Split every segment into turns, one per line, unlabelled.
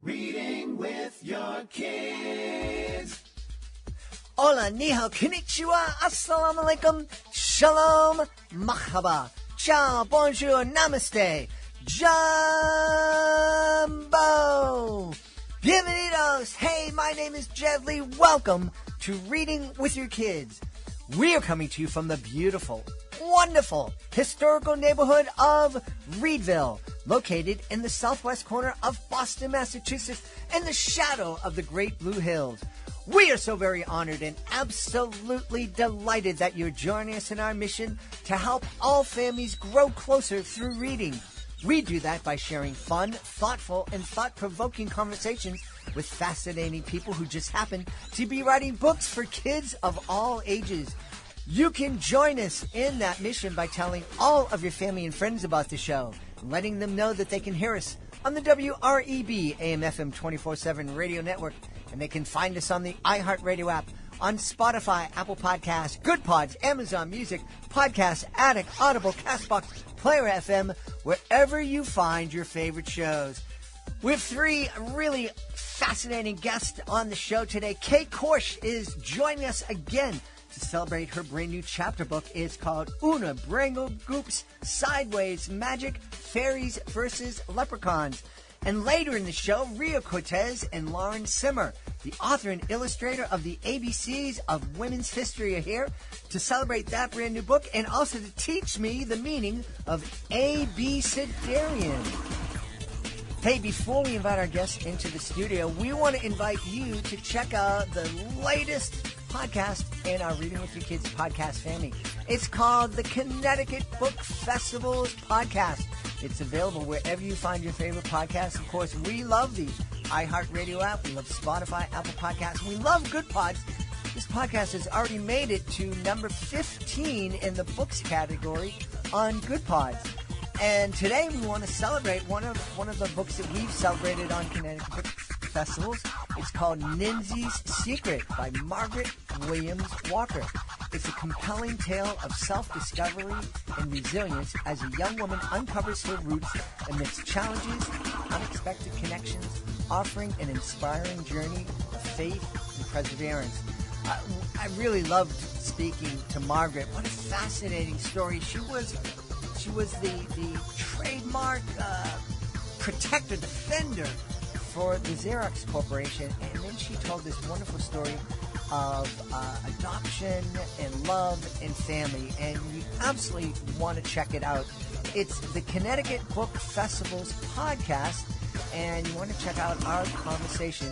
Reading with your kids.
Hola, ni hao, konnichiwa, assalamu alaikum, shalom, mahaba, ciao, bonjour, namaste, jumbo, bienvenidos. Hey, my name is Jed Lee. Welcome to Reading with Your Kids. We are coming to you from the beautiful, wonderful, historical neighborhood of Reedville, located in the southwest corner of Boston, Massachusetts, in the shadow of the Great Blue Hills. We are so very honored and absolutely delighted that you're joining us in our mission to help all families grow closer through reading. We do that by sharing fun, thoughtful, and thought-provoking conversations with fascinating people who just happen to be writing books for kids of all ages. You can join us in that mission by telling all of your family and friends about the show, letting them know that they can hear us on the WREB AM/FM 24/7 radio network, and they can find us on the iHeartRadio app, on Spotify, Apple Podcasts, Good Pods, Amazon Music, Podcast Addict, Audible, CastBox, Player FM, wherever you find your favorite shows. We have three really fascinating guests on the show today. Kate Korsh is joining us again to celebrate her brand new chapter book. It's called Oona BrambleGoops, Sideways Magic, Fairies versus Leprechauns. And later in the show, Rio Cortez and Lauren Semmer, the author and illustrator of the ABCs of Women's History, are here to celebrate that brand new book and also to teach me the meaning of abecedarian. Hey, before we invite our guests into the studio, we want to invite you to check out the latest podcast in our Reading with Your Kids podcast family. It's called the Connecticut Book Festival's podcast. It's available wherever you find your favorite podcasts. Of course, we love the iHeartRadio app. We love Spotify, Apple Podcasts. We love Good Pods. This podcast has already made it to number 15 in the books category on Good Pods. And today we want to celebrate one of the books that we've celebrated on Connecticut Book Festivals. It's called Ninsy's Secret by Margaret Williams Walker. It's a compelling tale of self-discovery and resilience as a young woman uncovers her roots amidst challenges, unexpected connections, offering an inspiring journey of faith and perseverance. I really loved speaking to Margaret. What a fascinating story. She was the trademark protector, defender for the Xerox Corporation, and then she told this wonderful story of adoption and love and family, and you absolutely want to check it out. It's the Connecticut Book Festival's podcast, and you want to check out our conversation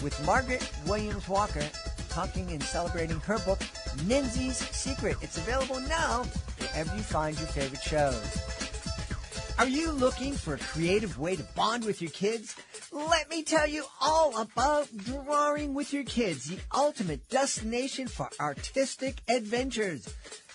with Margaret Williams Walker, talking and celebrating her book, Ninsy's Secret. It's available now wherever you find your favorite shows. Are you looking for a creative way to bond with your kids? Let me tell you all about Drawing with Your Kids, the ultimate destination for artistic adventures.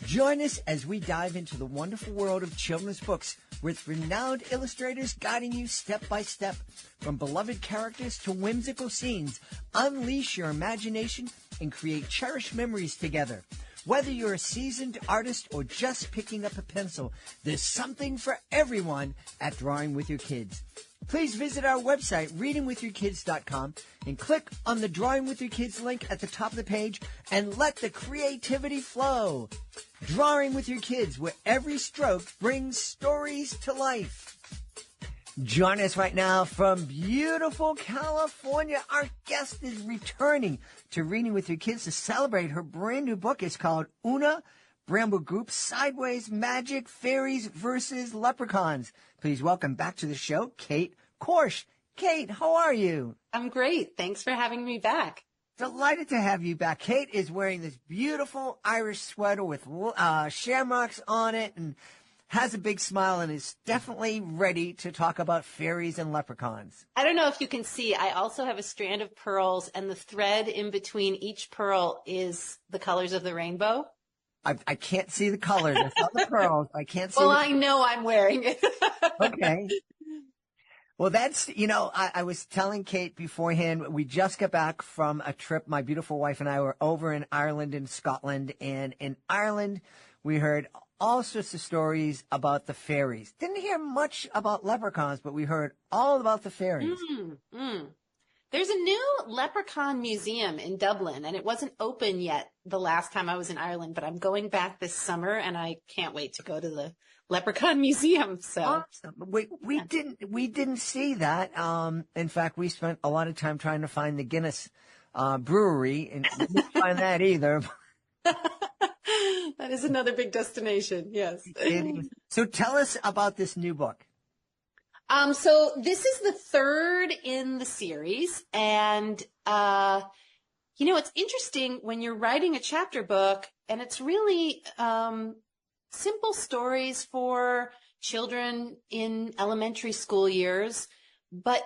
Join us as we dive into the wonderful world of children's books with renowned illustrators guiding you step by step. From beloved characters to whimsical scenes, unleash your imagination and create cherished memories together. Whether you're a seasoned artist or just picking up a pencil, there's something for everyone at Drawing with Your Kids. Please visit our website, readingwithyourkids.com, and click on the Drawing with Your Kids link at the top of the page and let the creativity flow. Drawing with Your Kids, where every stroke brings stories to life. Join us right now from beautiful California. Our guest is returning to Reading with Your Kids to celebrate her brand new book. It's called Oona BrambleGoops, Sideways Magic, Fairies versus Leprechauns. Please welcome back to the show, Kate Korsh. Kate, how are you?
I'm great. Thanks for having me back.
Delighted to have you back. Kate is wearing this beautiful Irish sweater with shamrocks on it and has a big smile and is definitely ready to talk about fairies and leprechauns.
I don't know if you can see, I also have a strand of pearls, and the thread in between each pearl is the colors of the rainbow.
I can't see the colors. I saw the pearls. I can't see.
Well, I know I'm wearing it.
Okay. Well, that's, I was telling Kate beforehand, we just got back from a trip. My beautiful wife and I were over in Ireland and Scotland. And in Ireland, we heard all sorts of stories about the fairies. Didn't hear much about leprechauns, but we heard all about the fairies.
There's a new leprechaun museum in Dublin, and it wasn't open yet the last time I was in Ireland, but I'm going back this summer, and I can't wait to go to the leprechaun museum. So
awesome. We didn't see that. In fact, we spent a lot of time trying to find the Guinness brewery, and we didn't find that either.
That is another big destination. Yes.
So tell us about this new book.
So this is the third in the series, and it's interesting when you're writing a chapter book, and it's really simple stories for children in elementary school years, but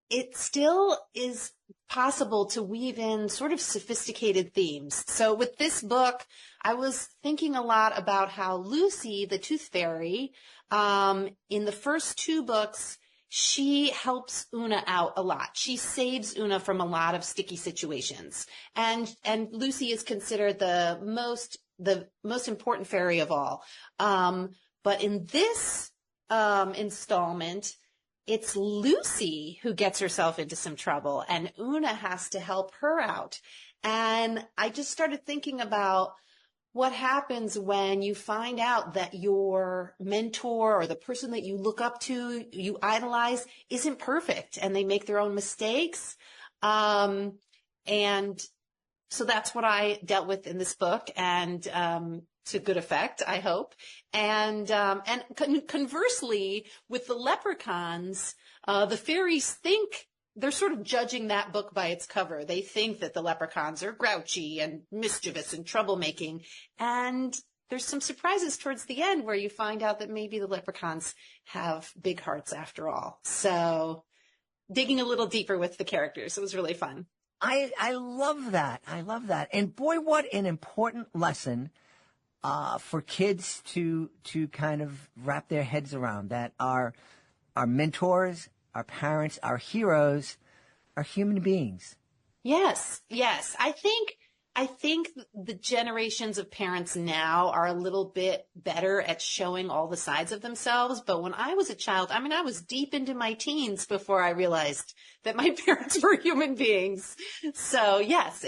it still is possible to weave in sort of sophisticated themes. So with this book, I was thinking a lot about how Lucy, the Tooth Fairy, in the first two books, she helps Oona out a lot. She saves Oona from a lot of sticky situations. And Lucy is considered the most important fairy of all. But in this installment, it's Lucy who gets herself into some trouble, and Oona has to help her out. And I just started thinking about what happens when you find out that your mentor or the person that you look up to, you idolize, isn't perfect, and they make their own mistakes. And so that's what I dealt with in this book, and to good effect, I hope. And conversely, with the leprechauns, the fairies think they're sort of judging that book by its cover. They think that the leprechauns are grouchy and mischievous and troublemaking. And there's some surprises towards the end where you find out that maybe the leprechauns have big hearts after all. So digging a little deeper with the characters, it was really fun.
I love that. I love that. And boy, what an important lesson for kids to kind of wrap their heads around, that our mentors, our parents, our heroes are human beings.
Yes. I think the generations of parents now are a little bit better at showing all the sides of themselves. But when I was a child, I was deep into my teens before I realized that my parents were human beings. So yes,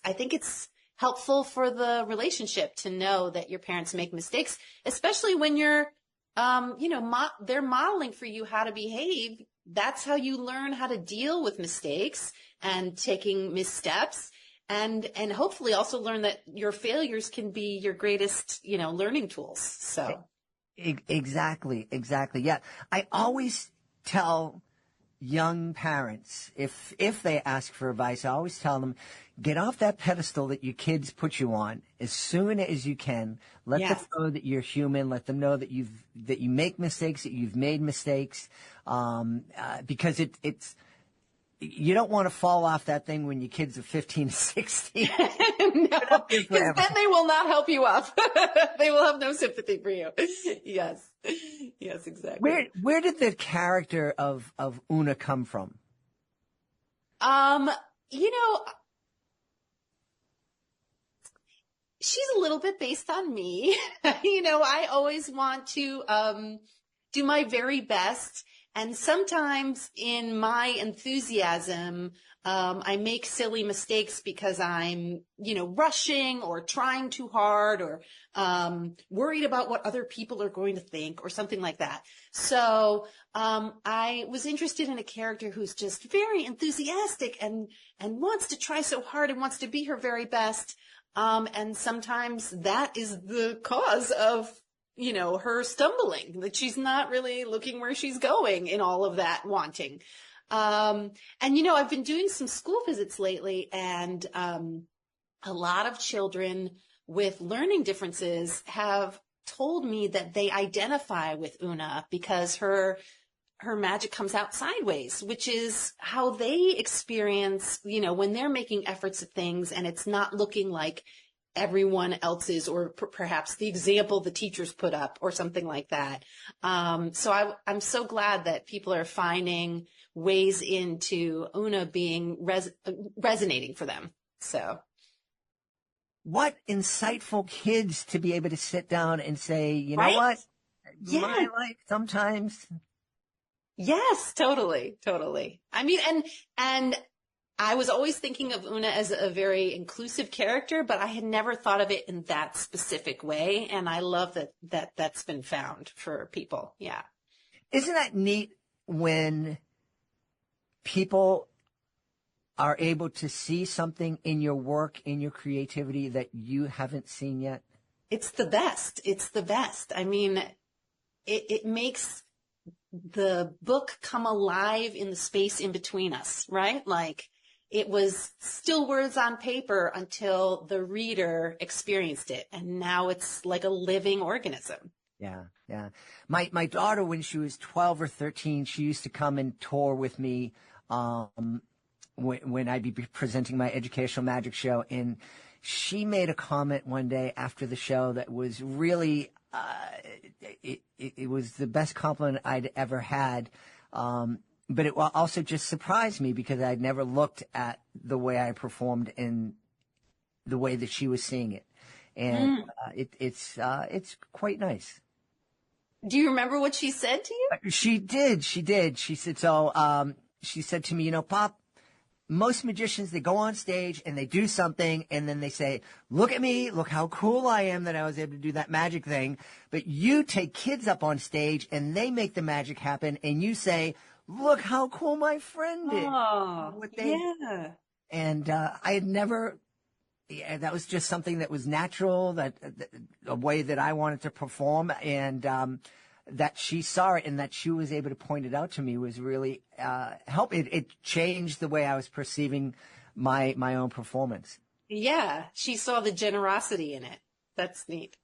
I think it's helpful for the relationship to know that your parents make mistakes, especially when you're, they're modeling for you how to behave. That's how you learn how to deal with mistakes and taking missteps, and hopefully also learn that your failures can be your greatest, learning tools. So.
Exactly. Yeah. I always tell young parents, if they ask for advice, I always tell them, get off that pedestal that your kids put you on as soon as you can. Let them know that you're human. Let them know that you make mistakes, that you've made mistakes, because it's you don't want to fall off that thing when your kids are 15 or 16.
No, because then they will not help you up. They will have no sympathy for you. Yes, exactly.
Where did the character of Oona come from?
She's a little bit based on me. I always want to do my very best. And sometimes in my enthusiasm, I make silly mistakes because I'm, rushing or trying too hard or worried about what other people are going to think or something like that. So I was interested in a character who's just very enthusiastic and wants to try so hard and wants to be her very best. And sometimes that is the cause of, her stumbling, that she's not really looking where she's going in all of that wanting. I've been doing some school visits lately, and a lot of children with learning differences have told me that they identify with Oona because her magic comes out sideways, which is how they experience, when they're making efforts at things and it's not looking like everyone else's or perhaps the example the teachers put up or something like that. So I'm so glad that people are finding ways into Oona being resonating for them. So.
what insightful kids to be able to sit down and say, you know
Right?
what?
Yeah.
My life sometimes.
Yes, totally, totally. I mean, and I was always thinking of Oona as a very inclusive character, but I had never thought of it in that specific way. And I love that's been found for people. Yeah.
Isn't that neat when people are able to see something in your work, in your creativity that you haven't seen yet?
It's the best. It's the best. I mean, it makes the book come alive in the space in between us, right? Like it was still words on paper until the reader experienced it. And now it's like a living organism.
Yeah, yeah. My daughter, when she was 12 or 13, she used to come and tour with me when I'd be presenting my educational magic show. And she made a comment one day after the show that was really, it was the best compliment I'd ever had. But it also just surprised me because I'd never looked at the way I performed in the way that she was seeing it. And it's quite nice.
Do you remember what she said to you?
She did. She said, she said to me, you know, Pop, most magicians, they go on stage and they do something and then they say, look at me, look how cool I am that I was able to do that magic thing. But you take kids up on stage and they make the magic happen and you say, look how cool my friend is.
Oh, yeah.
And I had never, that was just something that was natural, that a way that I wanted to perform. And that she saw it and that she was able to point it out to me was really help. It changed the way I was perceiving my own performance.
Yeah, she saw the generosity in it. That's neat.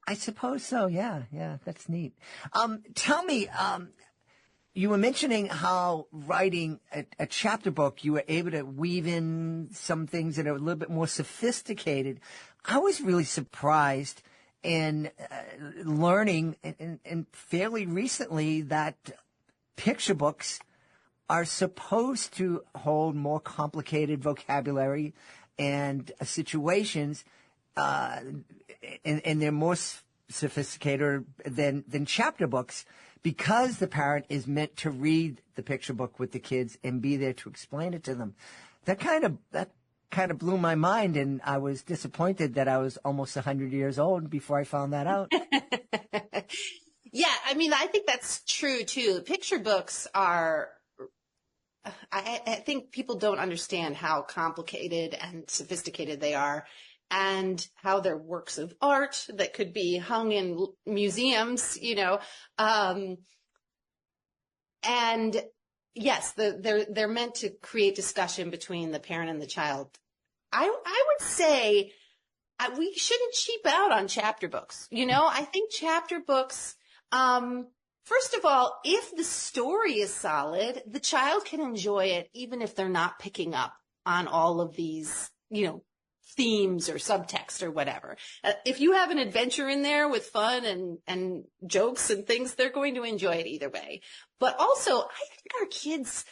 I suppose so. Yeah, that's neat. Tell me, you were mentioning how writing a chapter book, you were able to weave in some things that are a little bit more sophisticated. I was really surprised in learning and fairly recently that picture books are supposed to hold more complicated vocabulary and situations, and they're more sophisticated than chapter books because the parent is meant to read the picture book with the kids and be there to explain it to them. That kind of blew my mind, and I was disappointed that I was almost 100 years old before I found that out.
Yeah, I mean, I think that's true too. Picture books are, I think people don't understand how complicated and sophisticated they are and how they're works of art that could be hung in museums, you know. And yes, they're meant to create discussion between the parent and the child. I would say we shouldn't cheap out on chapter books. You know, I think chapter books, first of all, if the story is solid, the child can enjoy it even if they're not picking up on all of these, you know, themes or subtext or whatever. If you have an adventure in there with fun and jokes and things, they're going to enjoy it either way. But also, I think our kids,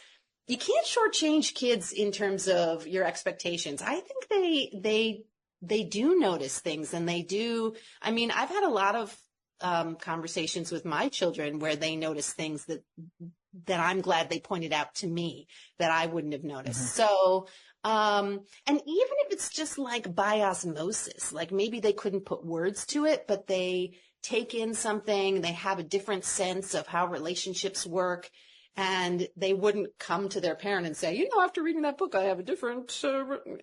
you can't shortchange kids in terms of your expectations. I think they do notice things and they do. I mean, I've had a lot of conversations with my children where they notice things that I'm glad they pointed out to me that I wouldn't have noticed. Mm-hmm. So, and even if it's just like by osmosis, like maybe they couldn't put words to it, but they take in something, they have a different sense of how relationships work, and they wouldn't come to their parent and say, you know, after reading that book, I have a different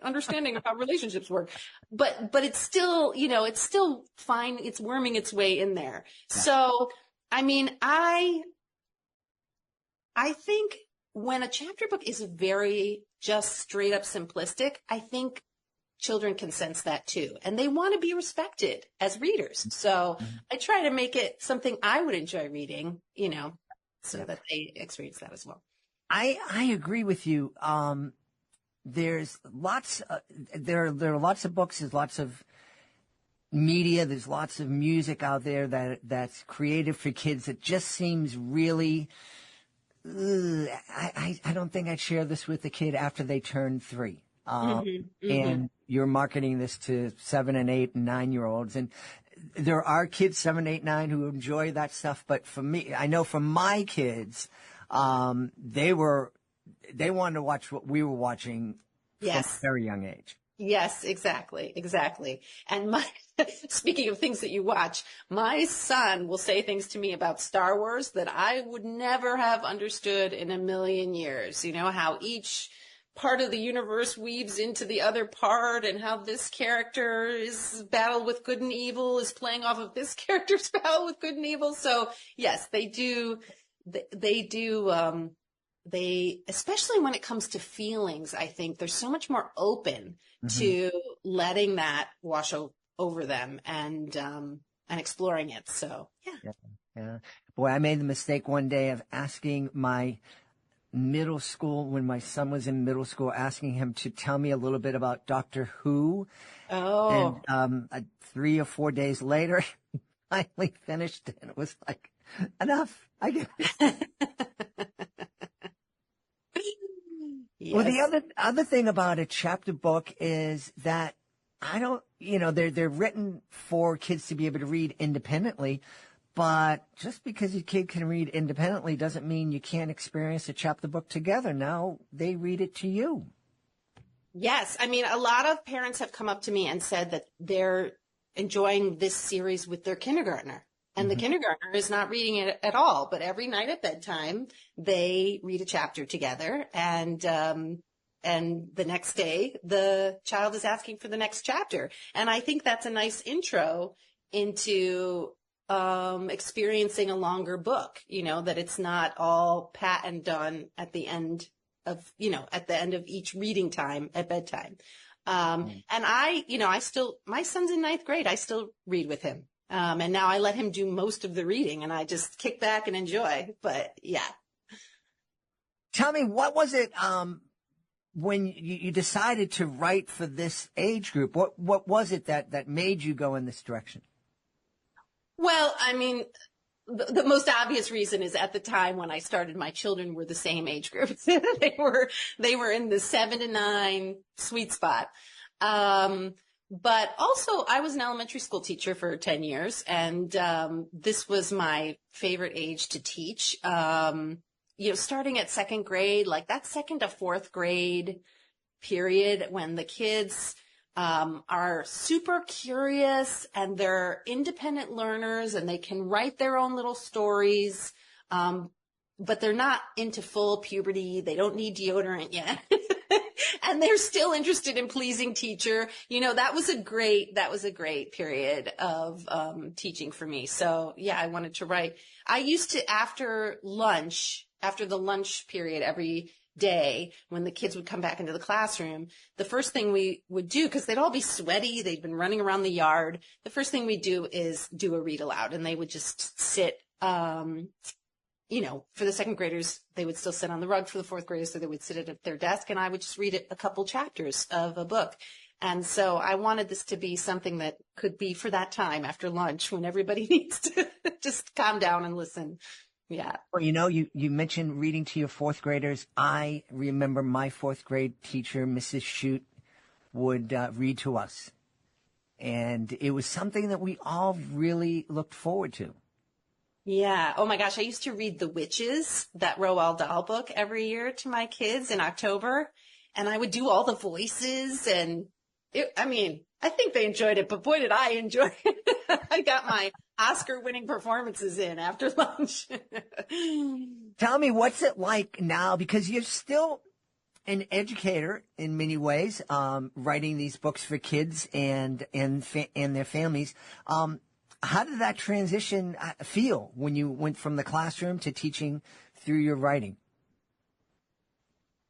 understanding of how relationships work. But it's still, you know, it's still fine. It's worming its way in there. Yeah. So, I mean, I think when a chapter book is very just straight up simplistic, I think children can sense that too. And they want to be respected as readers. So I try to make it something I would enjoy reading, you know, so that they experience that as well.
I agree with you. There's lots, there are lots of books, there's lots of media, there's lots of music out there that's created for kids that just seems really, I don't think I'd share this with a kid after they turn 3.
Mm-hmm.
And you're marketing this to 7 and 8 and 9-year-olds. And there are kids 7, 8, 9 who enjoy that stuff. But for me, I know for my kids, they wanted to watch what we were watching from a very young age.
Yes, exactly. And speaking of things that you watch, my son will say things to me about Star Wars that I would never have understood in a million years. You know, how each part of the universe weaves into the other part, and how this character's battle with good and evil is playing off of this character's battle with good and evil. So yes, they do. They, especially when it comes to feelings, I think they're so much more open to letting that wash over them and exploring it. So,
Yeah. Boy, I made the mistake one day of asking my middle school, when my son was in middle school, asking him to tell me a little bit about Doctor Who.
Oh.
And 3 or 4 days later, he finally finished it. And it was like, enough. I get it.
Yes.
Well, the other thing about a chapter book is that they're written for kids to be able to read independently, but just because your kid can read independently doesn't mean you can't experience a chapter book together. Now they read it to you.
Yes. I mean, a lot of parents have come up to me and said that they're enjoying this series with their kindergartner. And the kindergartner is not reading it at all, but every night at bedtime, they read a chapter together. And the next day, the child is asking for the next chapter. And I think that's a nice intro into experiencing a longer book, that it's not all pat and done at the end of each reading time at bedtime. And my son's in 9th grade. I still read with him. And now I let him do most of the reading, and I just kick back and enjoy. But yeah.
Tell me, what was it when you decided to write for this age group? What was it that made you go in this direction?
Well, I mean, the most obvious reason is at the time when I started, my children were the same age group. They were in the 7 to 9 sweet spot. But also, I was an elementary school teacher for 10 years, and this was my favorite age to teach. Starting at 2nd grade, like that 2nd to 4th grade period when the kids are super curious and they're independent learners and they can write their own little stories, but they're not into full puberty. They don't need deodorant yet. And they're still interested in pleasing teacher. That was a great period of teaching for me. So yeah, I wanted to write. I used to, after the lunch period every day, when the kids would come back into the classroom, the first thing we would do, because they'd all be sweaty, they'd been running around the yard, the first thing we'd do is do a read aloud, and they would just sit, for the 2nd graders, they would still sit on the rug. For the 4th graders, so they would sit at their desk, and I would just read a couple chapters of a book. And so I wanted this to be something that could be for that time after lunch when everybody needs to just calm down and listen. Yeah.
Well, you mentioned reading to your 4th graders. I remember my 4th grade teacher, Mrs. Shute, would read to us. And it was something that we all really looked forward to.
Yeah. Oh my gosh. I used to read The Witches, that Roald Dahl book, every year to my kids in October. And I would do all the voices, and I think they enjoyed it, but boy, did I enjoy it. I got my Oscar-winning performances in after lunch.
Tell me, what's it like now? Because you're still an educator in many ways, writing these books for kids and their families. How did that transition feel when you went from the classroom to teaching through your writing?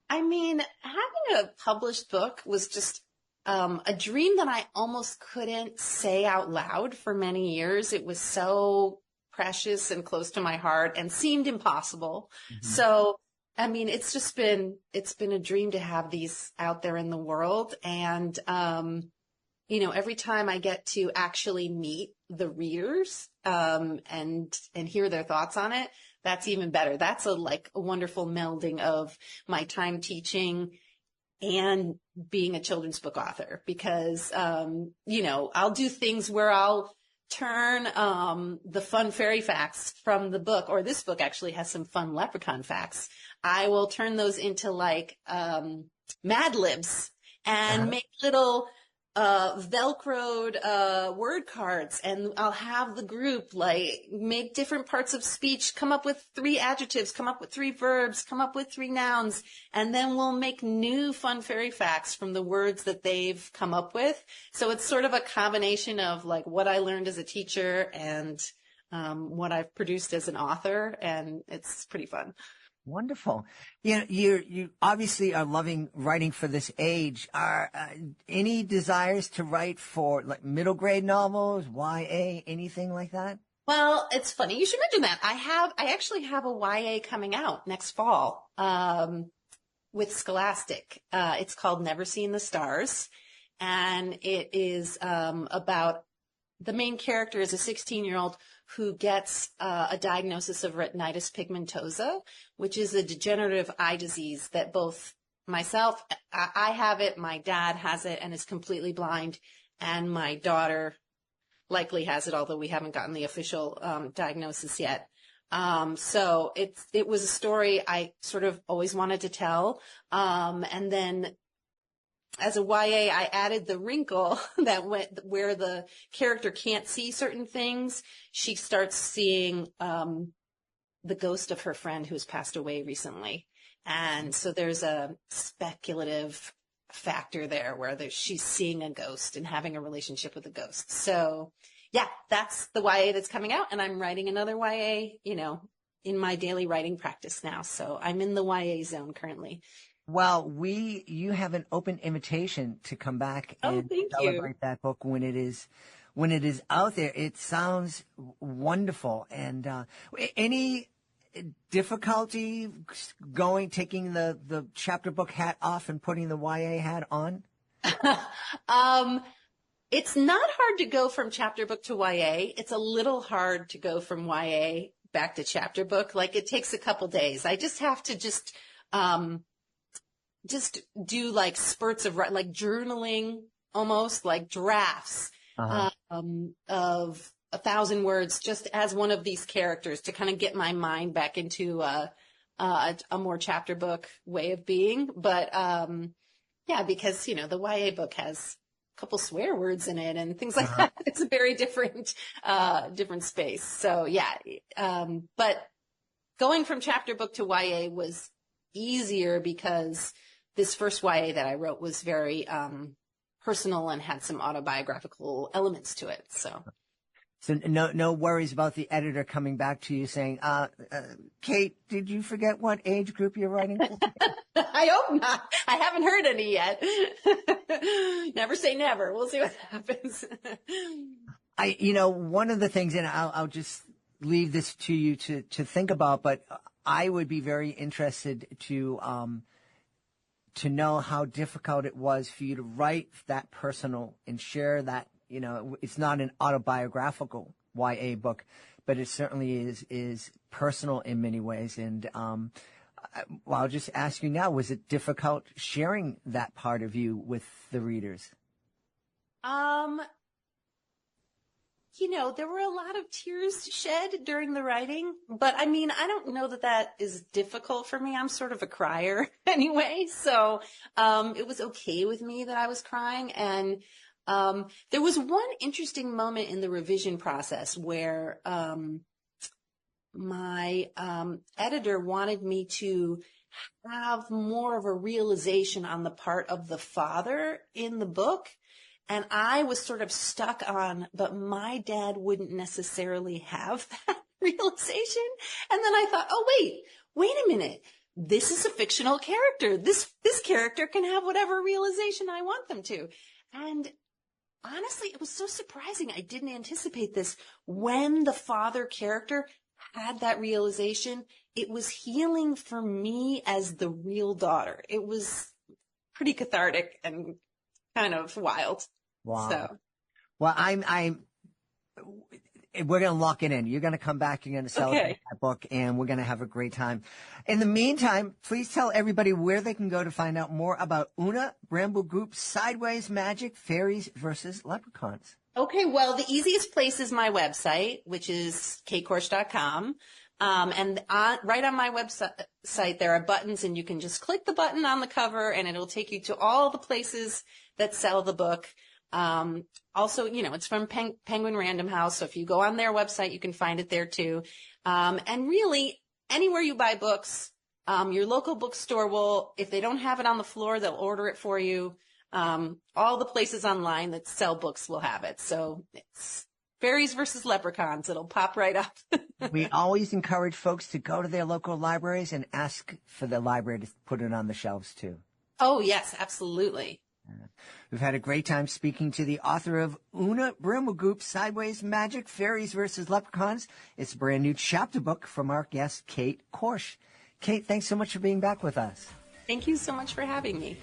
I mean, having a published book was just a dream that I almost couldn't say out loud for many years. It was so precious and close to my heart and seemed impossible. Mm-hmm. So, I mean, it's been a dream to have these out there in the world. And, every time I get to actually meet the readers, and hear their thoughts on it, that's even better. That's a wonderful melding of my time teaching and being a children's book author because, I'll do things where I'll turn the fun fairy facts from the book, or this book actually has some fun leprechaun facts. I will turn those into like Mad Libs and make little Velcroed word cards, and I'll have the group like make different parts of speech, come up with 3 adjectives, come up with 3 verbs, come up with 3 nouns, and then we'll make new fun fairy facts from the words that they've come up with. So it's sort of a combination of like what I learned as a teacher and what I've produced as an author, and it's pretty fun.
Wonderful. You obviously are loving writing for this age. Are any desires to write for like middle grade novels, YA, anything like that?
Well, it's funny you should mention that. I actually have a YA coming out next fall with Scholastic. It's called Never Seen the Stars, and it is about the main character is a 16-year-old who gets a diagnosis of retinitis pigmentosa, which is a degenerative eye disease that both myself, I have it, my dad has it and is completely blind, and my daughter likely has it, although we haven't gotten the official diagnosis yet. So it was a story I sort of always wanted to tell. And then as a YA, I added the wrinkle that went where the character can't see certain things. She starts seeing the ghost of her friend who's passed away recently. And so there's a speculative factor there where she's seeing a ghost and having a relationship with a ghost. So yeah, that's the YA that's coming out. And I'm writing another YA, in my daily writing practice now. So I'm in the YA zone currently.
Well, you have an open invitation to come back and celebrate that book when it is out there. It sounds wonderful. And any difficulty taking the chapter book hat off and putting the YA hat on?
It's not hard to go from chapter book to YA. It's a little hard to go from YA back to chapter book. Like it takes a couple days. I just have to just do like spurts of like journaling, almost like drafts of 1,000 words, just as one of these characters to kind of get my mind back into a more chapter book way of being. But yeah, because the YA book has a couple swear words in it and things like that. It's a very different space. So yeah, but going from chapter book to YA was easier because this first YA that I wrote was very personal and had some autobiographical elements to it. So
no worries about the editor coming back to you saying, Kate, did you forget what age group you're writing for?
I hope not. I haven't heard any yet. Never say never. We'll see what happens.
One of the things, and I'll just leave this to you to think about, but I would be very interested to know how difficult it was for you to write that personal and share that, it's not an autobiographical YA book, but it certainly is personal in many ways. And I'll just ask you now, was it difficult sharing that part of you with the readers?
There were a lot of tears shed during the writing, but I mean, I don't know that is difficult for me. I'm sort of a crier anyway. So, it was okay with me that I was crying. And, there was one interesting moment in the revision process where, my, editor wanted me to have more of a realization on the part of the father in the book. And I was sort of stuck on, but my dad wouldn't necessarily have that realization. And then I thought, oh, wait a minute. This is a fictional character. This character can have whatever realization I want them to. And honestly, it was so surprising. I didn't anticipate this. When the father character had that realization, it was healing for me as the real daughter. It was pretty cathartic and kind of wild.
Wow.
So.
Well, I'm we're going to lock it in. You're going to come back. You're going to celebrate that book, and we're going to have a great time. In the meantime, please tell everybody where they can go to find out more about Oona BrambleGoops, Sideways Magic, Fairies versus Leprechauns.
Okay, well, the easiest place is my website, which is katekorsh.com. And right on my website, there are buttons, and you can just click the button on the cover, and it'll take you to all the places that sell the book. Also, it's from Penguin Random House. So if you go on their website, you can find it there too. And really, anywhere you buy books, your local bookstore will, if they don't have it on the floor, they'll order it for you. All the places online that sell books will have it. So it's Fairies versus Leprechauns. It'll pop right up.
We always encourage folks to go to their local libraries and ask for the library to put it on the shelves too.
Oh, yes, absolutely.
We've had a great time speaking to the author of Oona BrambleGoops, Sideways Magic, Fairies versus Leprechauns. It's a brand new chapter book from our guest, Kate Korsh. Kate, thanks so much for being back with us.
Thank you so much for having me.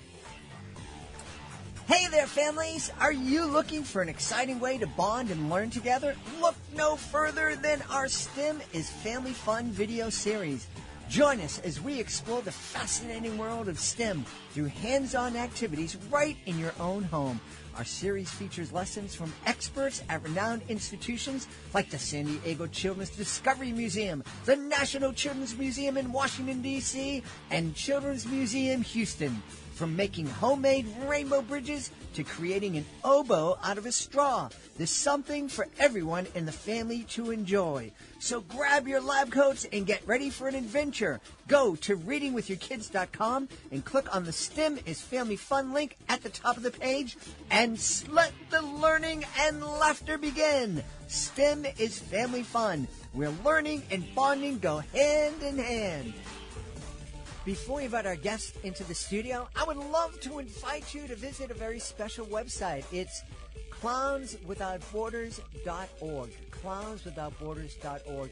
Hey there, families! Are you looking for an exciting way to bond and learn together? Look no further than our STEM is Family Fun video series. Join us as we explore the fascinating world of STEM through hands-on activities right in your own home. Our series features lessons from experts at renowned institutions like the San Diego Children's Discovery Museum, the National Children's Museum in Washington, D.C., and Children's Museum Houston. From making homemade rainbow bridges to creating an oboe out of a straw, there's something for everyone in the family to enjoy. So grab your lab coats and get ready for an adventure. Go to readingwithyourkids.com and click on the STEM is Family Fun link at the top of the page and let the learning and laughter begin. STEM is Family Fun, where learning and bonding go hand in hand. Before we invite our guests into the studio, I would love to invite you to visit a very special website. It's clownswithoutborders.org. Clownswithoutborders.org.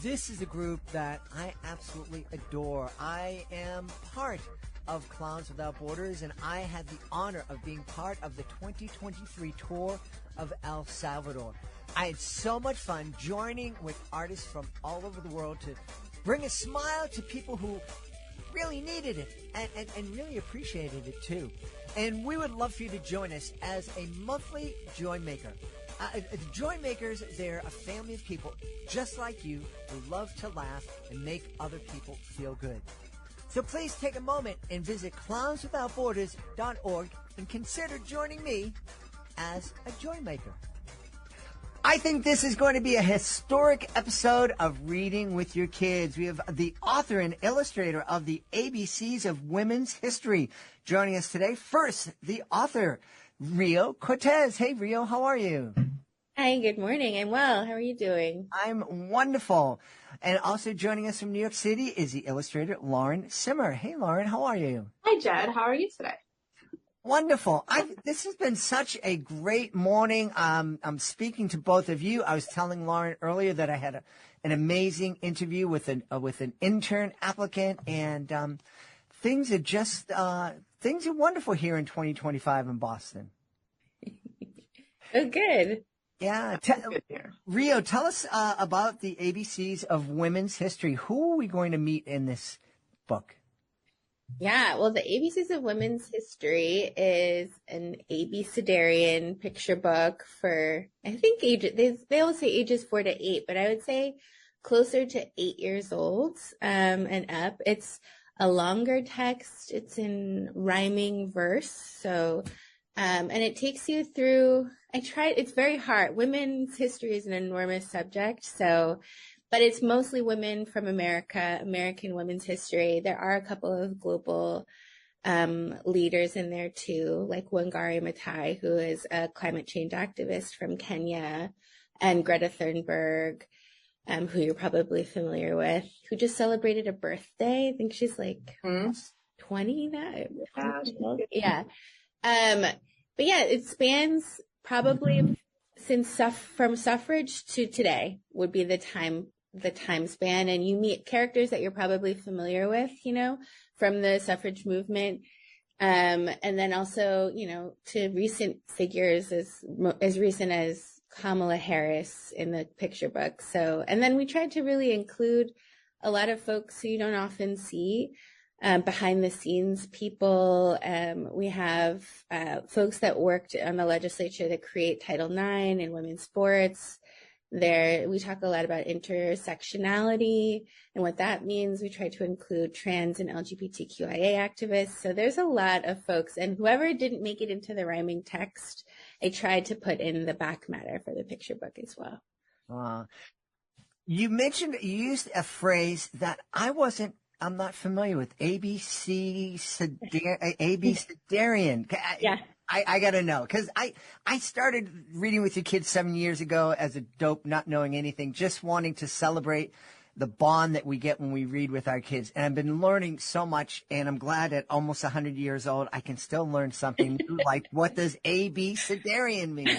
This is a group that I absolutely adore. I am part of Clowns Without Borders, and I had the honor of being part of the 2023 tour of El Salvador. I had so much fun joining with artists from all over the world to bring a smile to people who really needed it and really appreciated it too. And we would love for you to join us as a monthly Joy Maker. The Joy Makers, they're a family of people just like you who love to laugh and make other people feel good. So please take a moment and visit clownswithoutborders.org and consider joining me as a Joy Maker. I think this is going to be a historic episode of Reading with Your Kids. We have the author and illustrator of the ABCs of Women's History joining us today. First, the author, Rio Cortez. Hey, Rio, how are you?
Hi, good morning. I'm well. How are you doing?
I'm wonderful. And also joining us from New York City is the illustrator, Lauren Semmer. Hey, Lauren, how are you?
Hi, Jed. How are you today?
Wonderful. This has been such a great morning. I'm speaking to both of you. I was telling Lauren earlier that I had an amazing interview with an intern applicant, and things are wonderful here in 2025 in Boston.
Oh, good.
Yeah. Rio, tell us about the ABCs of Women's History. Who are we going to meet in this book?
Yeah, well, the ABCs of Women's History is an abecedarian picture book for, I think, they all say ages 4 to 8, but I would say closer to 8 years old and up. It's a longer text. It's in rhyming verse. So, and it takes you through, it's very hard. Women's history is an enormous subject. So, but it's mostly women from America, American women's history. There are a couple of global leaders in there too, like Wangari Maathai, who is a climate change activist from Kenya, and Greta Thunberg, who you're probably familiar with, who just celebrated a birthday. I think she's like 20 now. Yeah. But yeah, it spans probably from suffrage to today would be the time span, and you meet characters that you're probably familiar with, from the suffrage movement. And then also, to recent figures as recent as Kamala Harris in the picture book. So, and then we tried to really include a lot of folks who you don't often see, behind the scenes people. We have folks that worked on the legislature that create Title IX in women's sports. We talk a lot about intersectionality and what that means. We try to include trans and LGBTQIA activists. So there's a lot of folks, and whoever didn't make it into the rhyming text, I tried to put in the back matter for the picture book as well.
You used a phrase that I'm not familiar with. ABC Sedarian.
Yeah.
I got to know, because I started reading with your kids 7 years ago as a dope, not knowing anything, just wanting to celebrate the bond that we get when we read with our kids. And I've been learning so much, and I'm glad at almost 100 years old, I can still learn something new, like what does A.B. Sedarian mean?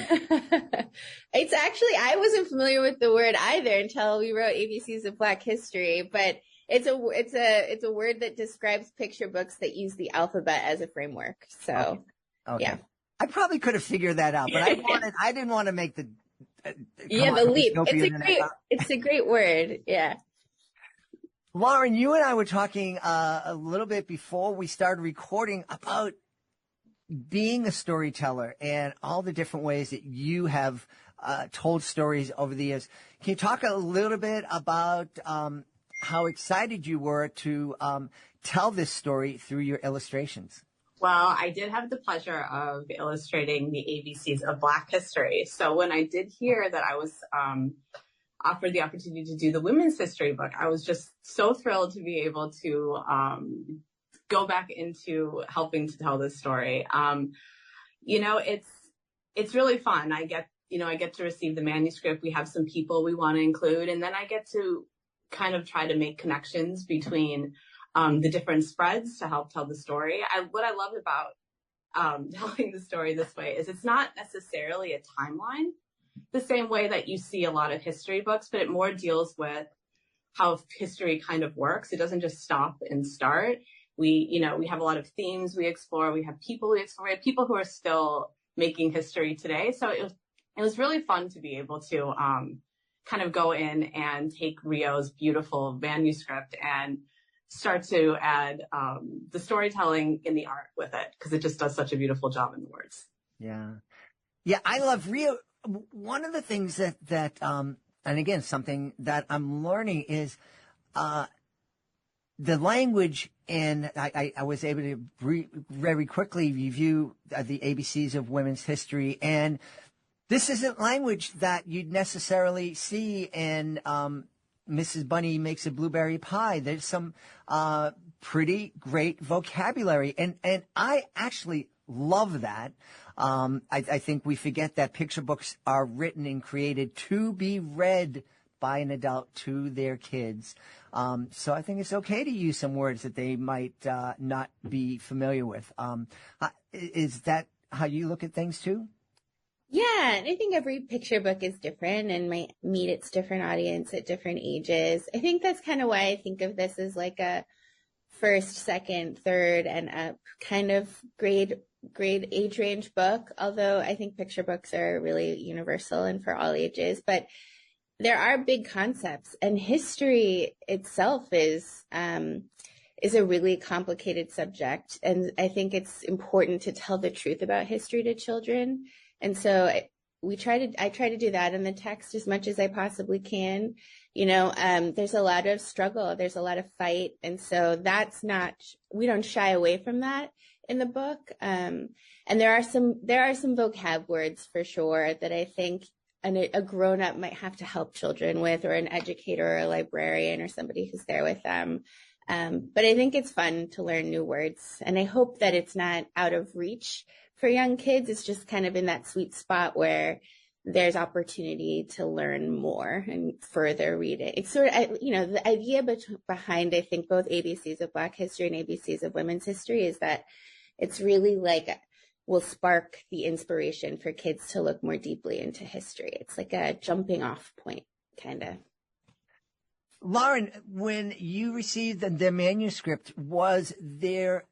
It's actually, I wasn't familiar with the word either until we wrote ABCs of Black History, but it's a word that describes picture books that use the alphabet as a framework. So.
Okay.
Yeah.
I probably could have figured that out, but I didn't want to make the
the leap. It's a great word. Yeah.
Lauren, you and I were talking a little bit before we started recording about being a storyteller and all the different ways that you have told stories over the years. Can you talk a little bit about how excited you were to tell this story through your illustrations?
Well, I did have the pleasure of illustrating the ABCs of Black history. So when I did hear that I was offered the opportunity to do the women's history book, I was just so thrilled to be able to go back into helping to tell this story. It's really fun. I get to receive the manuscript. We have some people we want to include, and then I get to kind of try to make connections between the different spreads to help tell the story. What I love about telling the story this way is it's not necessarily a timeline the same way that you see a lot of history books, but it more deals with how history kind of works. It doesn't just stop and start. We have a lot of themes we explore. We have people we explore. We have people who are still making history today. So it was really fun to be able to kind of go in and take Rio's beautiful manuscript and start to add the storytelling in the art with it, because it just does such a beautiful job in the words.
Yeah, I love Rio. One of the things that and again, something that I'm learning is the language, and I was able to very quickly review the ABCs of women's history, and this isn't language that you'd necessarily see in Mrs. Bunny Makes a Blueberry Pie. There's some pretty great vocabulary, and I actually love that. I think we forget that picture books are written and created to be read by an adult to their kids. So I think it's okay to use some words that they might not be familiar with. Is that how you look at things too?
Yeah, and I think every picture book is different and might meet its different audience at different ages. I think that's kind of why I think of this as like a first, second, third, and up kind of grade age range book. Although I think picture books are really universal and for all ages. But there are big concepts, and history itself is a really complicated subject. And I think it's important to tell the truth about history to children. And so I try to do that in the text as much as I possibly can. There's a lot of struggle. There's a lot of fight. And so we don't shy away from that in the book. And there are some vocab words for sure that I think a grown-up might have to help children with, or an educator or a librarian or somebody who's there with them. But I think it's fun to learn new words, and I hope that it's not out of reach for young kids. It's just kind of in that sweet spot where there's opportunity to learn more and further read it. It's sort of, the idea behind, I think, both ABCs of Black history and ABCs of women's history is that it's really will spark the inspiration for kids to look more deeply into history. It's like a jumping off point, kind of.
Lauren, when you received the manuscript, was there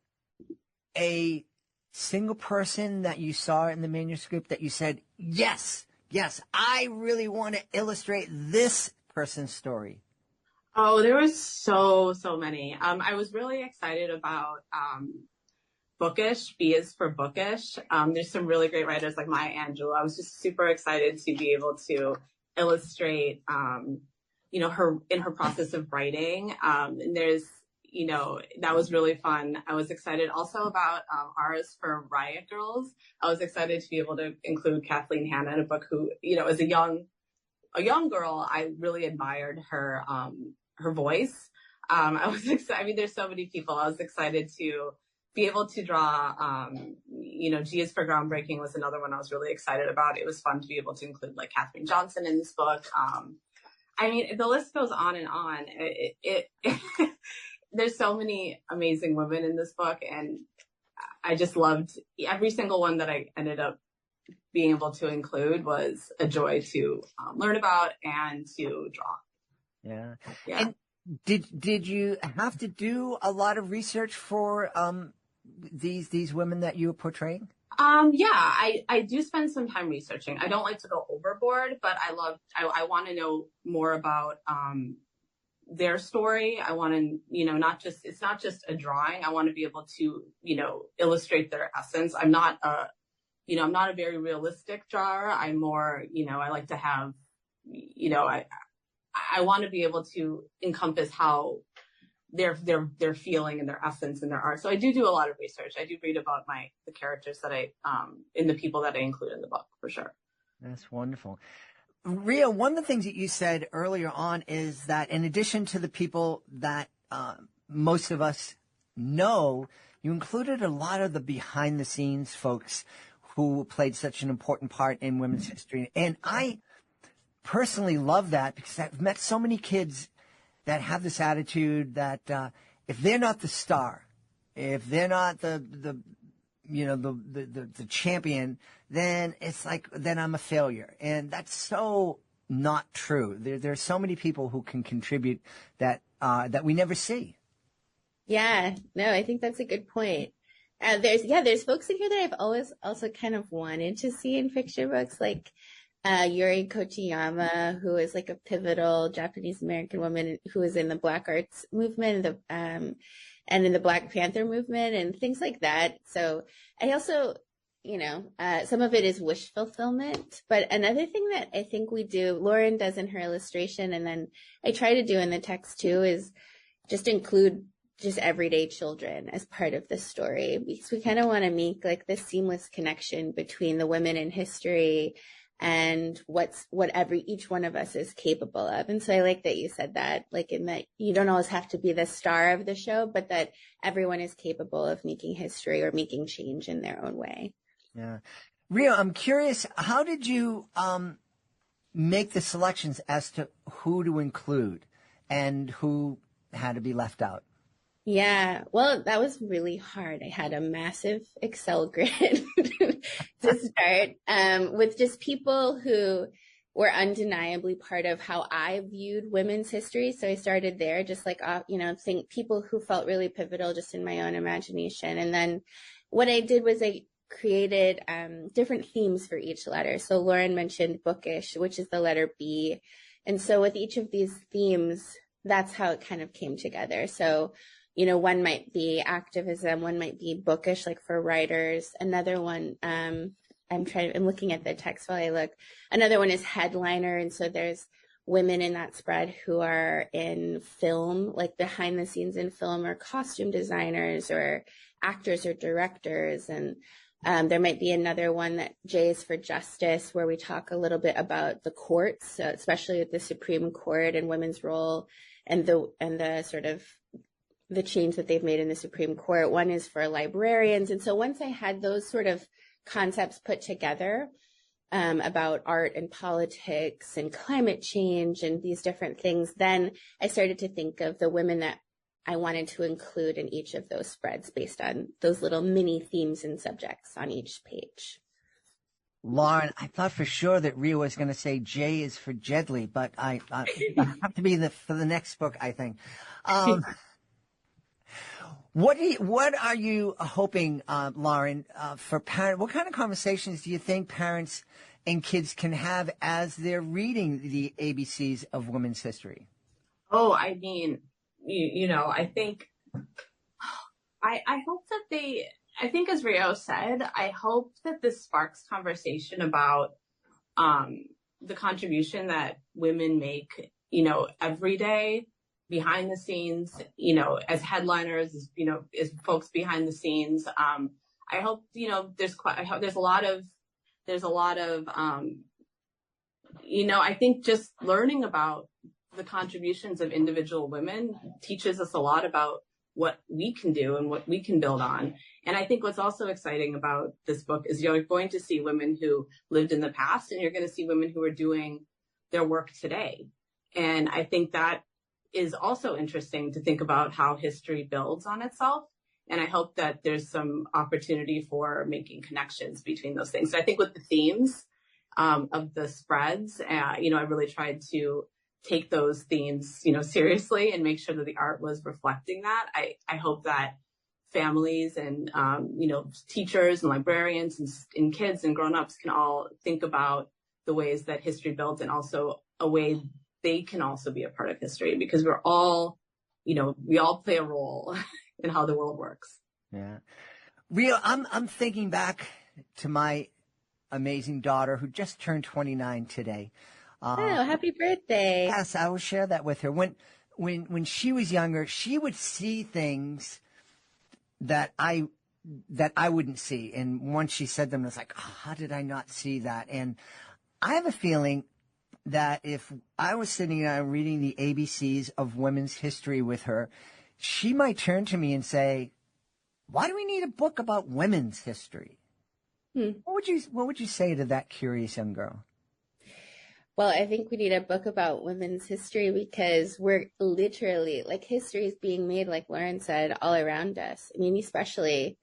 a single person that you saw in the manuscript that you said, yes, yes, I really want to illustrate this person's story?
Oh, there was so many. I was really excited about Bookish. B is for Bookish. There's some really great writers like Maya Angelou. I was just super excited to be able to illustrate, her in her process of writing. And there's, that was really fun. I was excited also about R is for Riot Girls. I was excited to be able to include Kathleen Hanna in a book who, as a young girl, I really admired her voice. I was excited. I mean, there's so many people. I was excited to be able to draw, G is for Groundbreaking was another one I was really excited about. It was fun to be able to include like Katherine Johnson in this book. I mean, the list goes on and on. There's so many amazing women in this book, and I just loved every single one that I ended up being able to include. Was a joy to learn about and to draw.
Yeah.
Yeah.
And did you have to do a lot of research for these women that you were portraying?
Yeah, I do spend some time researching. I don't like to go overboard, but I want to know more about their story. I want to, it's not just a drawing. I want to be able to, illustrate their essence. I'm not I'm not a very realistic drawer. I'm more, I like to have, I want to be able to encompass how they're feeling and their essence and their art. So I do a lot of research. I do read about the characters that in the people that I include in the book, for sure.
That's wonderful. Rio, one of the things that you said earlier on is that in addition to the people that most of us know, you included a lot of the behind the scenes folks who played such an important part in women's history. And I personally love that because I've met so many kids that have this attitude that if they're not the star, if they're not the champion, then it's like, then I'm a failure. And that's so not true. There are so many people who can contribute that we never see.
Yeah, no, I think that's a good point. There's folks in here that I've always also kind of wanted to see in fiction books, like Yuri Kochiyama, who is like a pivotal Japanese American woman who was in the Black Arts movement, and in the Black Panther movement and things like that. So I also, some of it is wish fulfillment, but another thing that I think we do, Lauren does in her illustration, and then I try to do in the text too, is just include just everyday children as part of the story, because we kind of want to make like this seamless connection between the women in history and what each one of us is capable of. And so I like that you said that, like, in that you don't always have to be the star of the show, but that everyone is capable of making history or making change in their own way.
Yeah. Rio, I'm curious, how did you make the selections as to who to include and who had to be left out?
Yeah, well, that was really hard. I had a massive Excel grid to start with just people who were undeniably part of how I viewed women's history. So I started there, just like, think people who felt really pivotal just in my own imagination. And then what I did was I created different themes for each letter. So Lauren mentioned bookish, which is the letter B. And so with each of these themes, that's how it kind of came together. So one might be activism, one might be bookish, like for writers. Another one, I'm looking at the text while I look. Another one is headliner. And so there's women in that spread who are in film, like behind the scenes in film, or costume designers or actors or directors. And there might be another one that J is for justice, where we talk a little bit about the courts, especially with the Supreme Court and women's role and the sort of the change that they've made in the Supreme Court. One is for librarians. And so once I had those sort of concepts put together about art and politics and climate change and these different things, then I started to think of the women that I wanted to include in each of those spreads based on those little mini themes and subjects on each page.
Lauren, I thought for sure that Rio was going to say J is for Jedley, but I have to be for the next book, I think. What are you hoping, Lauren, for parent? What kind of conversations do you think parents and kids can have as they're reading the ABCs of women's history?
Oh, I mean, I think, I hope that I think as Rio said, I hope that this sparks conversation about the contribution that women make, every day behind the scenes, as headliners, as folks behind the scenes. I hope, there's a lot of, I think just learning about the contributions of individual women teaches us a lot about what we can do and what we can build on. And I think what's also exciting about this book is you're going to see women who lived in the past, and you're going to see women who are doing their work today. And I think that is also interesting to think about how history builds on itself. And I hope that there's some opportunity for making connections between those things. So I think with the themes of the spreads, I really tried to take those themes, seriously and make sure that the art was reflecting that. I hope that families and, teachers and librarians and kids and grown-ups can all think about the ways that history builds, and also a way they can also be a part of history, because we're all, we all play a role in how the world works.
Yeah. Rio, I'm thinking back to my amazing daughter who just turned 29 today.
Oh, happy birthday.
Yes, I will share that with her. When she was younger, she would see things that I wouldn't see. And once she said them, it's like, oh, how did I not see that? And I have a feeling that if I was sitting and reading the ABCs of women's history with her, she might turn to me and say, why do we need a book about women's history? What would you say to that curious young girl?
Well, I think we need a book about women's history, because we're literally, history is being made, like Lauren said, all around us. I mean, especially,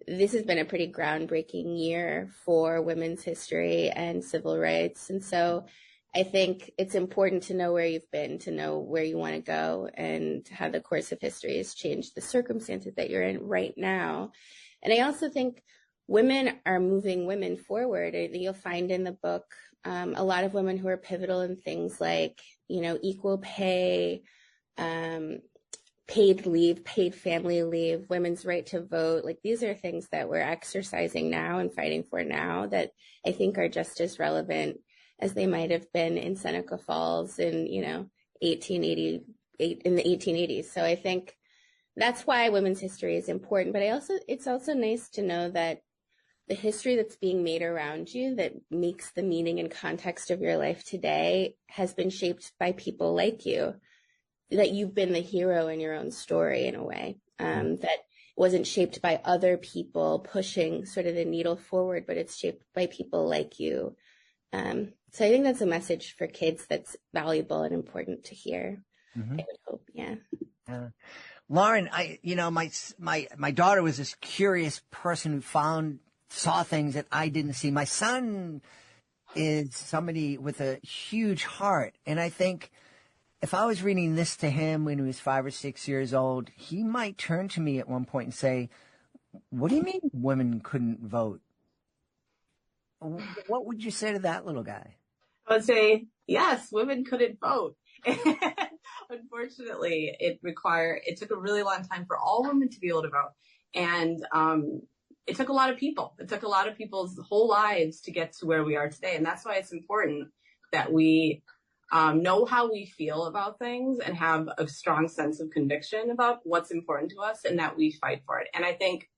this has been a pretty groundbreaking year for women's history and civil rights. And so I think it's important to know where you've been, to know where you want to go, and how the course of history has changed the circumstances that you're in right now. And I also think women are moving women forward. You'll find in the book a lot of women who are pivotal in things like, equal pay, paid leave, paid family leave, women's right to vote. These are things that we're exercising now and fighting for now that I think are just as relevant as they might have been in Seneca Falls in, 1888, in the 1880s. So I think that's why women's history is important. But it's also nice to know that the history that's being made around you that makes the meaning and context of your life today has been shaped by people like you, that you've been the hero in your own story in a way, that wasn't shaped by other people pushing sort of the needle forward, but it's shaped by people like you. So I think that's a message for kids that's valuable and important to hear. I would hope, yeah.
Lauren, my daughter was this curious person who saw things that I didn't see. My son is somebody with a huge heart. And I think if I was reading this to him when he was 5 or 6 years old, he might turn to me at one point and say, what do you mean women couldn't vote? What would you say to that little guy?
I would say, yes, women couldn't vote. Unfortunately, it took a really long time for all women to be able to vote. And, it took a lot of people. It took a lot of people's whole lives to get to where we are today. And that's why it's important that we know how we feel about things and have a strong sense of conviction about what's important to us, and that we fight for it. And I think,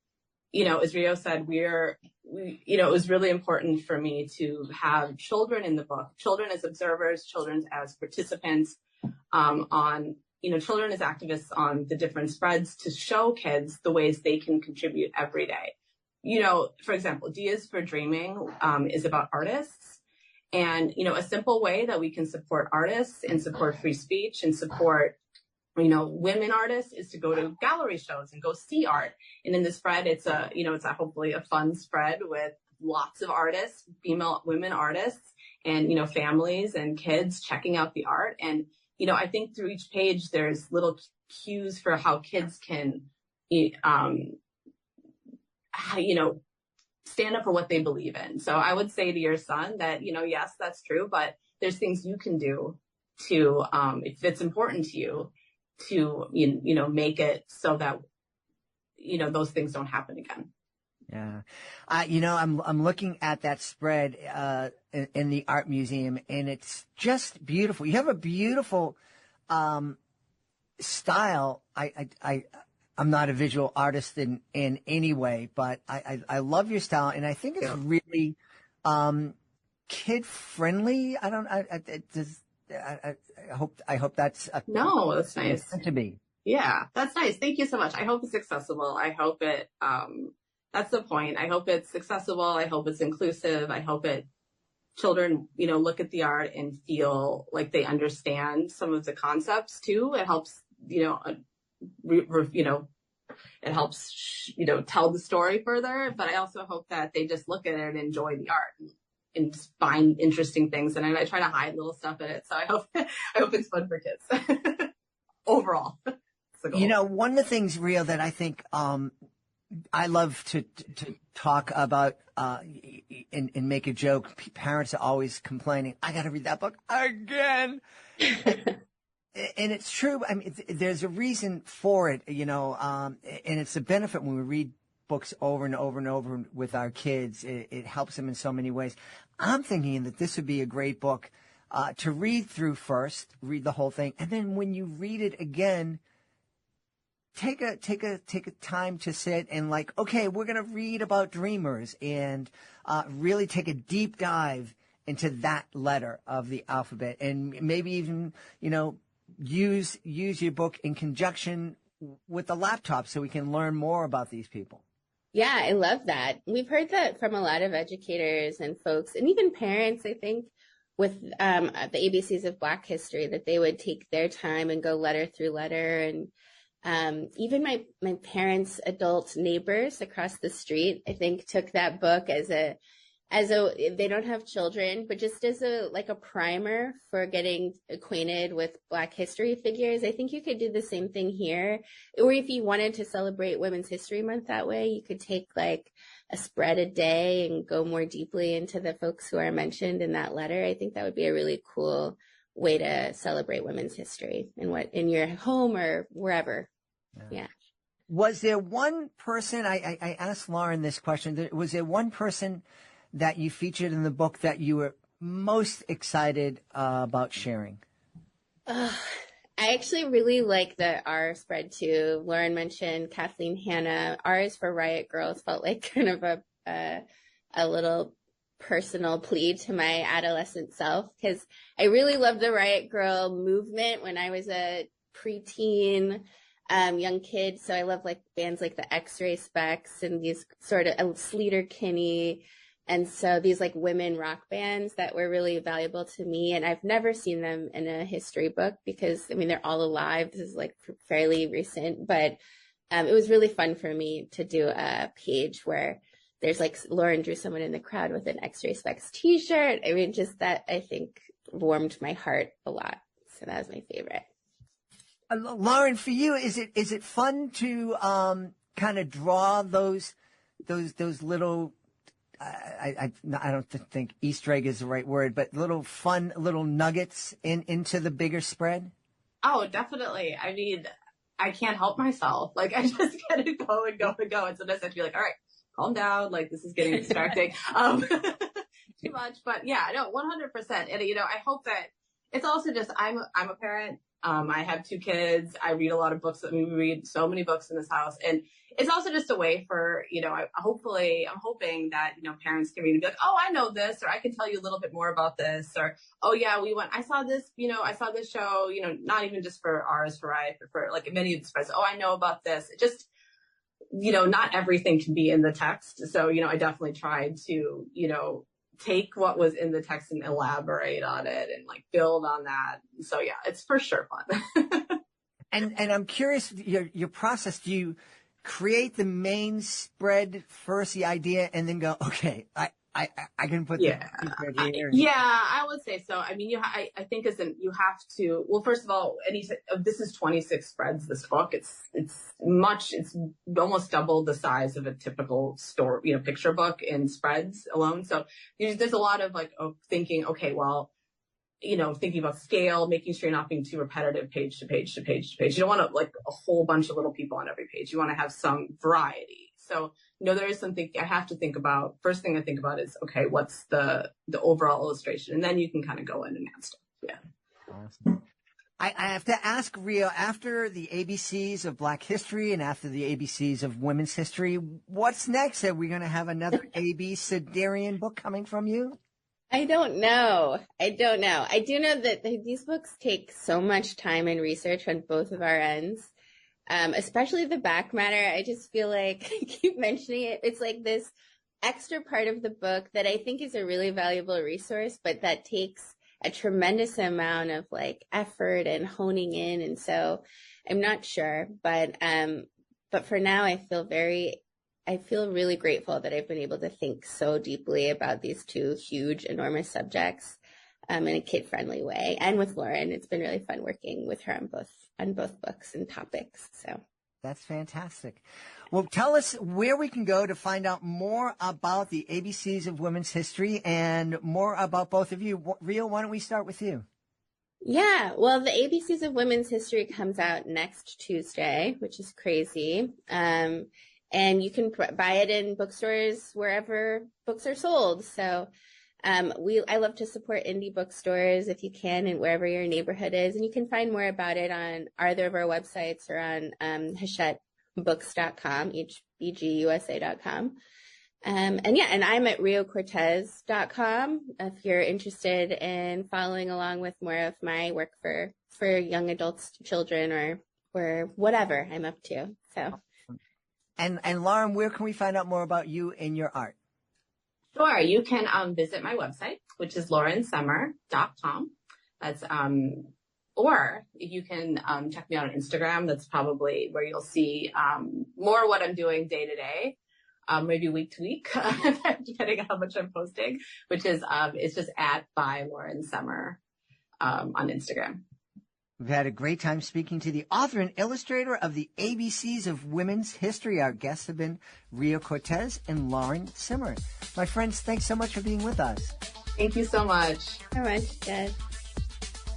as Rio said, it was really important for me to have children in the book, children as observers, children as participants, children as activists on the different spreads, to show kids the ways they can contribute every day. For example, Dias for Dreaming is about artists. And, a simple way that we can support artists and support free speech and support, women artists is to go to gallery shows and go see art. And in the spread, it's hopefully a fun spread with lots of artists, women artists, and, families and kids checking out the art. And, I think through each page, there's little cues for how kids can, stand up for what they believe in. So I would say to your son that, yes, that's true, but there's things you can do to, if it's important to you, to, make it so that, those things don't happen again.
Yeah. I'm looking at that spread, in the art museum, and it's just beautiful. You have a beautiful, style. I'm not a visual artist in any way, but I love your style, and I think it's really, kid friendly. I hope that's
no, that's nice
to be.
Yeah, that's nice. Thank you so much. I hope it's accessible. I hope it, that's the point. I hope it's accessible. I hope it's inclusive. I hope children, look at the art and feel like they understand some of the concepts too. It helps, it helps, tell the story further. But I also hope that they just look at it and enjoy the art and find interesting things. And I try to hide little stuff in it. So I hope it's fun for kids overall.
One of the things, Rio, that I think, I love to talk about, and make a joke. Parents are always complaining, I got to read that book again. And it's true. I mean, there's a reason for it, and it's a benefit when we read books over and over and over with our kids. It helps them in so many ways. I'm thinking that this would be a great book, to read through first, read the whole thing. And then when you read it again, take a time to sit and okay, we're going to read about dreamers and, really take a deep dive into that letter of the alphabet, and maybe even, use your book in conjunction with the laptop so we can learn more about these people.
Yeah, I love that. We've heard that from a lot of educators and folks, and even parents, I think, with the ABCs of Black history, that they would take their time and go letter through letter. And even my parents' adult neighbors across the street, I think, took that book as a they don't have children, but just as a primer for getting acquainted with Black history figures. I think you could do the same thing here. Or if you wanted to celebrate Women's History Month that way, you could take a spread a day and go more deeply into the folks who are mentioned in that letter. I think that would be a really cool way to celebrate women's history in your home or wherever. Yeah.
Was there one person, I asked Lauren this question, was there one person that you featured in the book that you were most excited about sharing?
I actually really like the R spread too. Lauren mentioned Kathleen Hanna. R is for Riot Girls felt like kind of a little personal plea to my adolescent self, because I really loved the Riot Girl movement when I was a preteen young kid. So I love bands like the X-Ray Specs and these sort of Sleater Kinney. And so these women rock bands that were really valuable to me. And I've never seen them in a history book because, they're all alive. This is fairly recent, but it was really fun for me to do a page where there's Lauren drew someone in the crowd with an X-Ray Specs t-shirt. Just that I think warmed my heart a lot. So that was my favorite.
Lauren, for you, is it fun to kind of draw those little, I don't think Easter egg is the right word, but little fun little nuggets into the bigger spread?
Oh, definitely. I can't help myself. I just gotta go and go and go. And sometimes I have to be all right, calm down. This is getting distracting. Too much, but yeah, no, 100%. And I hope that it's also just, I'm a parent. I have 2 kids. I read a lot of books. We read so many books in this house, and it's also just a way for, I'm hoping that, parents can read and be like, oh, I know this, or I can tell you a little bit more about this, or, oh yeah, I saw this show, not even just for ours, for Riot, but for many of the spreads. Oh, I know about this. It just, not everything can be in the text. So, I definitely tried to, take what was in the text and elaborate on it and build on that. So yeah, it's for sure fun.
And I'm curious, your process, do you create the main spread first, the idea, and then go, okay, I can put
Yeah.
the right here.
Yeah, I would say so. I mean, I think you have to, well, first of all, this is 26 spreads, this book. It's almost double the size of a typical store, picture book in spreads alone. So there's a lot of thinking, okay, well, thinking about scale, making sure you're not being too repetitive page to page to page to page. You don't want a whole bunch of little people on every page. You want to have some variety. So, there is something I have to think about. First thing I think about is, okay, what's the overall illustration? And then you can kind of go in and add stuff. Yeah.
Awesome. I have to ask Rio, after the ABCs of Black history and after the ABCs of women's history, what's next? Are we going to have another A.B. Siderian book coming from you?
I don't know. I do know that these books take so much time and research on both of our ends. Especially the back matter. I just feel like I keep mentioning it. It's like this extra part of the book that I think is a really valuable resource, but that takes a tremendous amount of effort and honing in. And so I'm not sure, but for now I feel really grateful that I've been able to think so deeply about these two huge, enormous subjects in a kid-friendly way. And with Lauren, it's been really fun working with her on both books and topics. So
that's fantastic. Well, tell us where we can go to find out more about the ABCs of women's history and more about both of you. Rio, why don't we start with you?
Yeah, well, the ABCs of women's history comes out next Tuesday, which is crazy. And you can buy it in bookstores wherever books are sold. So I love to support indie bookstores if you can, and wherever your neighborhood is. And you can find more about it on either of our websites or on HachetteBooks.com, HBGUSA.com. And I'm at RioCortez.com if you're interested in following along with more of my work for young adults, children, or whatever I'm up to. So.
And Lauren, where can we find out more about you and your art?
Sure. You can visit my website, which is laurensemmer.com. That's or you can check me out on Instagram. That's probably where you'll see more what I'm doing day to day, maybe week to week, depending on how much I'm posting. Which is it's just @by Lauren Semmer on Instagram.
We've had a great time speaking to the author and illustrator of the ABCs of Women's History. Our guests have been Rio Cortez and Lauren Semmer. My friends, thanks so much for being with us.
Thank you so much.
All right, Jed.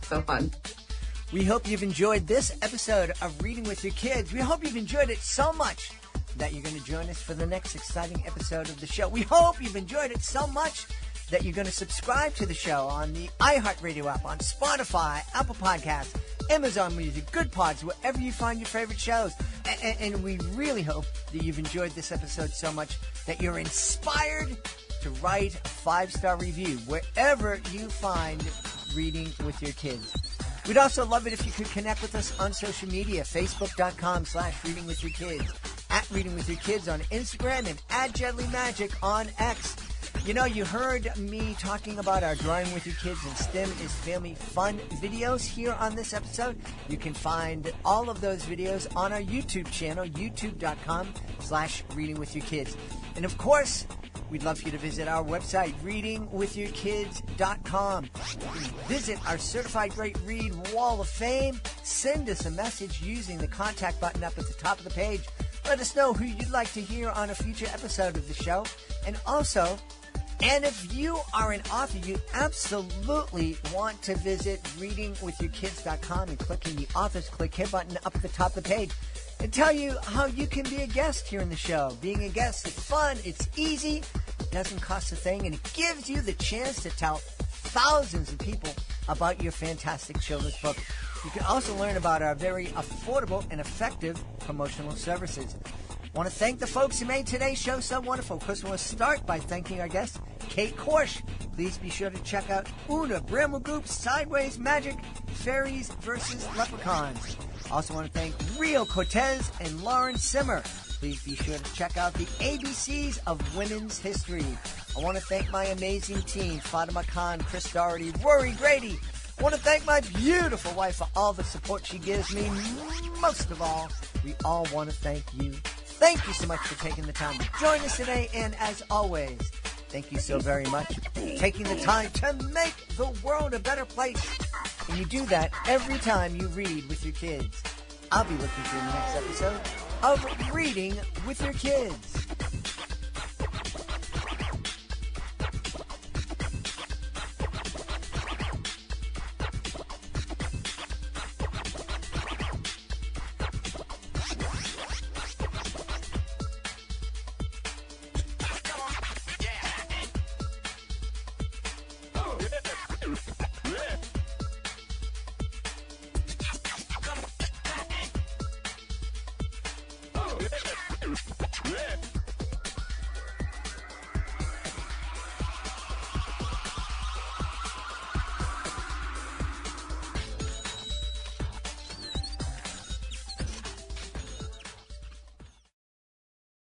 So fun.
We hope you've enjoyed this episode of Reading with Your Kids. We hope you've enjoyed it so much that you're going to join us for the next exciting episode of the show. We hope you've enjoyed it so much that you're going to subscribe to the show on the iHeartRadio app, on Spotify, Apple Podcasts, Amazon Music, Good Pods, wherever you find your favorite shows. And we really hope that you've enjoyed this episode so much that you're inspired to write a 5-star review wherever you find Reading with Your Kids. We'd also love it if you could connect with us on social media, Facebook.com/readingwithyourkids, @readingwithyourkids on Instagram, and @JedlyMagic on X. You know, you heard me talking about our Drawing with Your Kids and STEM is Family Fun videos here on this episode. You can find all of those videos on our YouTube channel, youtube.com/readingwithyourkids. And of course, we'd love for you to visit our website, readingwithyourkids.com. You can visit our Certified Great Read Wall of Fame. Send us a message using the contact button up at the top of the page. Let us know who you'd like to hear on a future episode of the show. And if you are an author, you absolutely want to visit readingwithyourkids.com and click in the Authors Click Here button up at the top of the page and tell you how you can be a guest here in the show. Being a guest is fun, it's easy, it doesn't cost a thing, and it gives you the chance to tell thousands of people about your fantastic children's book. You can also learn about our very affordable and effective promotional services. I want to thank the folks who made today's show so wonderful. Of course, we'll start by thanking our guest, Kate Korsh. Please be sure to check out Oona BrambleGoops, Sideways Magic, Fairies versus Leprechauns. Also want to thank Rio Cortez and Lauren Semmer. Please be sure to check out the ABCs of Women's History. I want to thank my amazing team, Fatima Khan, Chris Doherty, Rory Grady. I want to thank my beautiful wife for all the support she gives me. Most of all, we all want to thank you. Thank you so much for taking the time to join us today, and as always, Thank you so very much for taking the time to make the world a better place. And you do that every time you read with your kids. I'll be looking for you in the next episode of Reading with Your Kids.